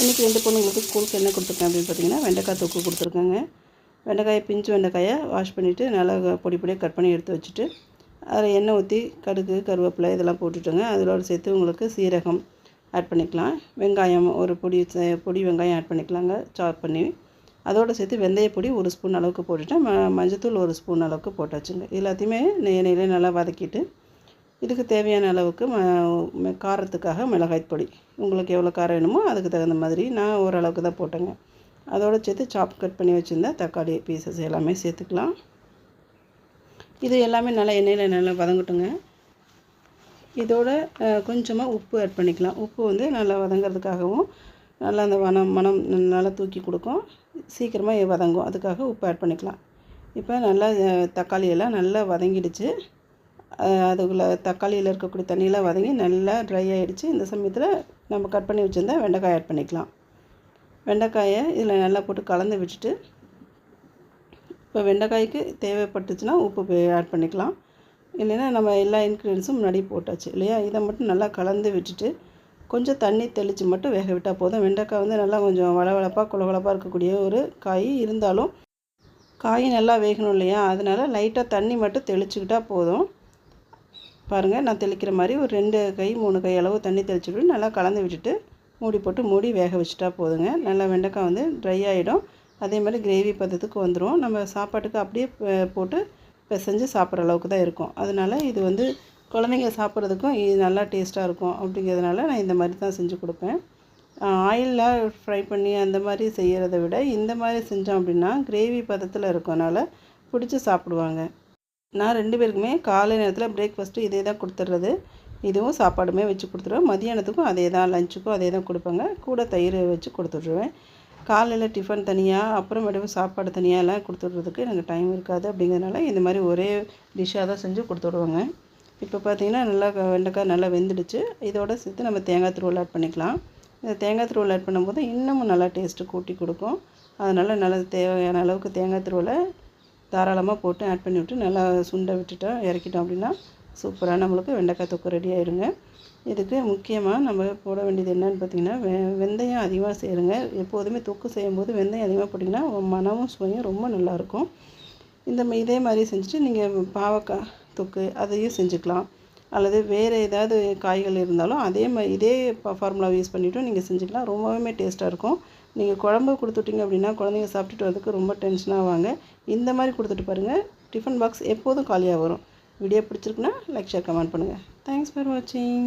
இன்றைக்கி 2 பொண்ணுங்களுக்கு ஸ்கூலுக்கு என்ன கொடுத்துருக்கேன் அப்படின்னு பார்த்தீங்கன்னா, வெண்டைக்காய் தொக்கு கொடுத்துருக்கேங்க. வெண்டைக்காயை பிஞ்சு வெண்டைக்காயை வாஷ் பண்ணிவிட்டு நல்லா பொடி பொடியாக கட் பண்ணி எடுத்து வச்சுட்டு, அதில் எண்ணெய் ஊற்றி கடுகு, கருவேப்பிலை இதெல்லாம் போட்டுட்டுங்க. அதோடு சேர்த்து உங்களுக்கு சீரகம் ஆட் பண்ணிக்கலாம். வெங்காயம் ஒரு பொடி வெங்காயம் ஆட் பண்ணிக்கலாங்க, சாப் பண்ணி. அதோடு சேர்த்து வெந்தயப்பொடி 1 ஸ்பூன் அளவுக்கு போட்டுவிட்டேன். மஞ்சத்தூள் 1 ஸ்பூன் அளவுக்கு போட்டாச்சுங்க. எல்லாத்தையுமே எண்ணெயிலே நல்லா வதக்கிட்டு, இதுக்கு தேவையான அளவுக்கு காரத்துக்காக மிளகாய் பொடி, உங்களுக்கு எவ்வளோ காரம் வேணுமோ அதுக்கு தகுந்த மாதிரி நான் ஓரளவுக்கு தான் போட்டேங்க. அதோடு சேர்த்து கட் பண்ணி வச்சுருந்தேன் தக்காளி பீசஸ் எல்லாமே சேர்த்துக்கலாம். இது எல்லாமே நல்லா எண்ணெயில் நல்லா வதங்கட்டுங்க. இதோட கொஞ்சமாக உப்பு ஆட் பண்ணிக்கலாம். உப்பு வந்து நல்லா வதங்கிறதுக்காகவும், நல்லா அந்த மனம் நல்லா தூக்கி கொடுக்கும், சீக்கிரமாக வதங்கும், அதுக்காக உப்பு ஆட் பண்ணிக்கலாம். இப்போ நல்லா தக்காளியெல்லாம் நல்லா வதங்கிடுச்சு. அதுக்குள்ளே தக்காளியில் இருக்கக்கூடிய தண்ணியெலாம் வதங்கி நல்லா ட்ரை ஆகிடுச்சு. இந்த சமயத்தில் நம்ம கட் பண்ணி வச்சுருந்தா வெண்டைக்காய் ஆட் பண்ணிக்கலாம். வெண்டைக்காயை இதில் நல்லா போட்டு கலந்து விட்டுட்டு, இப்போ வெண்டைக்காய்க்கு தேவைப்பட்டுச்சுன்னா உப்பு ஆட் பண்ணிக்கலாம். இல்லைன்னா நம்ம எல்லா இன்க்ரீடியன்ஸும் முன்னாடி போட்டாச்சு இல்லையா. இதை மட்டும் நல்லா கலந்து விட்டுட்டு கொஞ்சம் தண்ணி தெளித்து மட்டும் வேக விட்டால் போதும். வெண்டைக்காய் வந்து நல்லா கொஞ்சம் வளவளப்பாக குளகுளப்பாக இருக்கக்கூடிய ஒரு காய், இருந்தாலும் காய் நல்லா வேகணும் இல்லையா, அதனால் லைட்டாக தண்ணி மட்டும் தெளிச்சுக்கிட்டால் போதும். பாருங்கள், நான் தெளிக்கிற மாதிரி ஒரு 2 கை 3 கை அளவு தண்ணி தெளிச்சுட்டு நல்லா கலந்து விட்டுட்டு மூடி வேக வச்சுட்டா போதுங்க. நல்லா வெண்டைக்காய் வந்து ட்ரை ஆகிடும். அதே மாதிரி கிரேவி பதத்துக்கு வந்துடும். நம்ம சாப்பாட்டுக்கு அப்படியே போட்டு பிசைஞ்சு சாப்பிட்ற அளவுக்கு தான் இருக்கும். அதனால் இது வந்து குழந்தைங்க சாப்பிட்றதுக்கும் இது நல்லா டேஸ்ட்டாக இருக்கும். அப்படிங்கிறதுனால நான் இந்த மாதிரி தான் செஞ்சு கொடுப்பேன். ஆயிலில் ஃப்ரை பண்ணி அந்த மாதிரி செய்கிறத விட இந்த மாதிரி செஞ்சோம் அப்படின்னா கிரேவி பதத்தில் இருக்கனால பிடிச்சி சாப்பிடுவாங்க. நான் 2 பேருக்குமே காலை நேரத்தில் பிரேக்ஃபாஸ்ட்டு இதே தான் கொடுத்துட்றது. இதுவும் சாப்பாடுமே வச்சு கொடுத்துருவேன். மதியானத்துக்கும் அதே தான், லஞ்சுக்கும் அதே தான் கொடுப்பேங்க. கூட தயிர் வச்சு கொடுத்துட்ருவேன். காலையில் டிஃபன் தனியாக, அப்புறமேட்டு சாப்பாடு தனியாகலாம் கொடுத்துட்றதுக்கு எனக்கு டைம் இருக்காது. அப்படிங்கிறதுனால இந்த மாதிரி ஒரே டிஷ்ஷாக தான் செஞ்சு கொடுத்துடுவேங்க. இப்போ பார்த்திங்கன்னா நல்லா வெண்டைக்காய் நல்லா வெந்துடுச்சு. இதோடு சேர்த்து நம்ம தேங்காய் துருவல் ஆட் பண்ணிக்கலாம். இந்த தேங்காய் துருவல் ஆட் பண்ணும்போது இன்னமும் நல்லா டேஸ்ட்டு கூட்டி கொடுக்கும். அதனால் நல்லா தேவையான அளவுக்கு தேங்காய் துருவலை தாராளமாக போட்டு ஆட் பண்ணி விட்டு நல்லா சுண்டை இறக்கிட்டோம் அப்படின்னா சூப்பராக நம்மளுக்கு வெண்டைக்காய் தொக்கு ரெடி ஆகிடுங்க. இதுக்கு முக்கியமாக நம்ம போட வேண்டியது என்னென்னு பார்த்திங்கன்னா, வெந்தயம் அதிகமாக சேருங்க. எப்போதுமே தொக்கு செய்யும்போது வெந்தயம் அதிகமாக போட்டிங்கன்னா மனமும் சுவையும் ரொம்ப நல்லாயிருக்கும். இதே மாதிரி செஞ்சுட்டு நீங்கள் பாவக்காய் தொக்கு அதையும் செஞ்சுக்கலாம். அல்லது வேறு ஏதாவது காய்கள் இருந்தாலும் இதே ஃபார்முலாவை யூஸ் பண்ணிவிட்டும் நீங்கள் செஞ்சுக்கலாம். ரொம்பவுமே டேஸ்ட்டாக இருக்கும். நீங்கள் குழம்பு கொடுத்துட்டிங்க அப்படின்னா குழந்தைங்க சாப்பிட்டுட்டு வரதுக்கு ரொம்ப டென்ஷனாக ஆவாங்க. இந்த மாதிரி கொடுத்துட்டு பாருங்கள், டிஃபன் பாக்ஸ் எப்போதும் காலியாக வரும். வீடியோ பிடிச்சிருக்குன்னா லைக், ஷேர், கமெண்ட் பண்ணுங்கள். தேங்க்ஸ் ஃபார் வாட்சிங்.